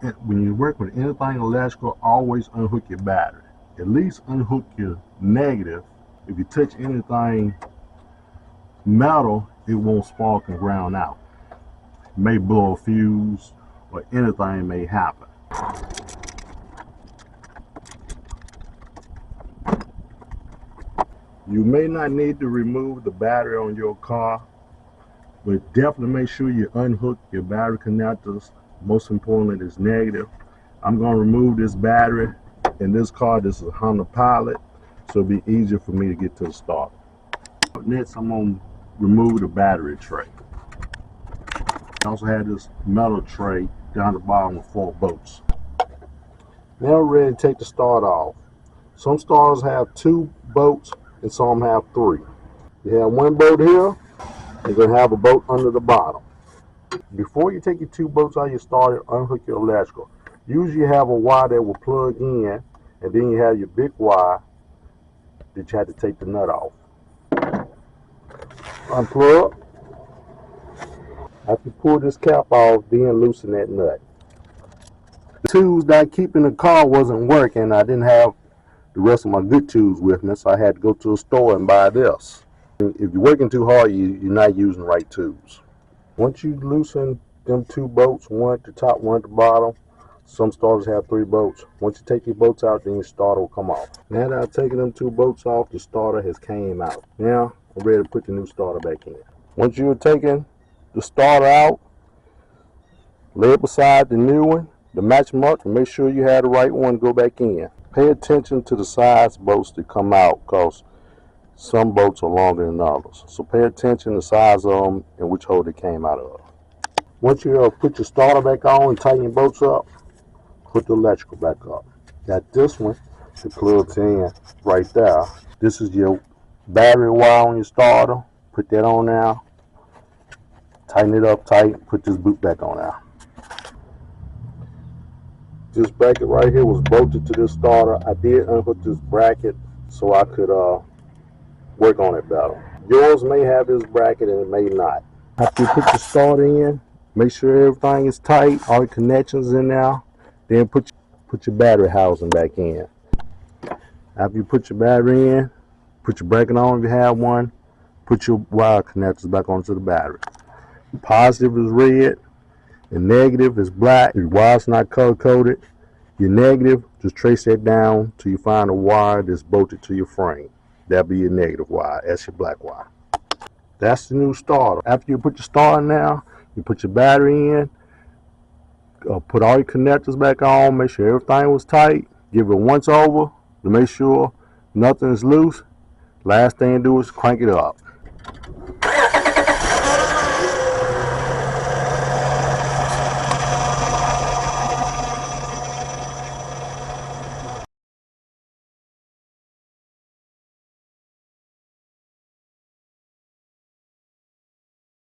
when you work with anything electrical, always unhook your battery. At least unhook your negative. If you touch anything metal, it won't spark and ground out. It may blow a fuse or anything may happen. You may not need to remove the battery on your car, but definitely make sure you unhook your battery connectors. Most importantly, is negative. I'm going to remove this battery in this car. This is a Honda Pilot, so it'll be easier for me to get to the starter. Next, I'm going to remove the battery tray. I also have this metal tray down the bottom with 4 bolts. Now we're ready to take the starter off. Some starters have 2 bolts and some have 3. You have 1 bolt here, you're going to have a bolt under the bottom. Before you take your 2 bolts out of your starter, unhook your electrical. Usually you have a wire that will plug in, and then you have your big wire that you have to take the nut off. Unplug. After you pull this cap off, then loosen that nut. The tools that I keep in the car wasn't working. I didn't have the rest of my good tools with me, so I had to go to a store and buy this. If you're working too hard, you're not using the right tools. Once you loosen them 2 bolts, one at the top, one at the bottom, some starters have 3 bolts. Once you take your bolts out, then your starter will come off. Now that I've taken them 2 bolts off, the starter has came out. Now I'm ready to put the new starter back in. Once you're taking the starter out, lay it beside the new one, the match mark, and make sure you have the right one to go back in. Pay attention to the size bolts that come out, because some bolts are longer than others. So pay attention to the size of them and which hole they came out of. Once you put your starter back on and tighten your bolts up, put the electrical back up. Got this one that plugs in right there. This is your battery wire on your starter. Put that on now. Tighten it up tight. Put this boot back on now. This bracket right here was bolted to this starter. I did unhook this bracket so I could work on it better. Yours may have this bracket and it may not. After you put your starter in, make sure everything is tight, all the connections in there. Then put your battery housing back in. After you put your battery in, put your bracket on if you have one. Put your wire connectors back onto the battery. Positive is red and negative is black. If your wire's not color coded, your negative, just trace that down till you find a wire that's bolted to your frame. That'll be your negative wire. That's your black wire. That's the new starter. After you put your starter now, you put your battery in, put all your connectors back on, make sure everything was tight, give it a once over to make sure nothing is loose. Last thing to do is crank it up.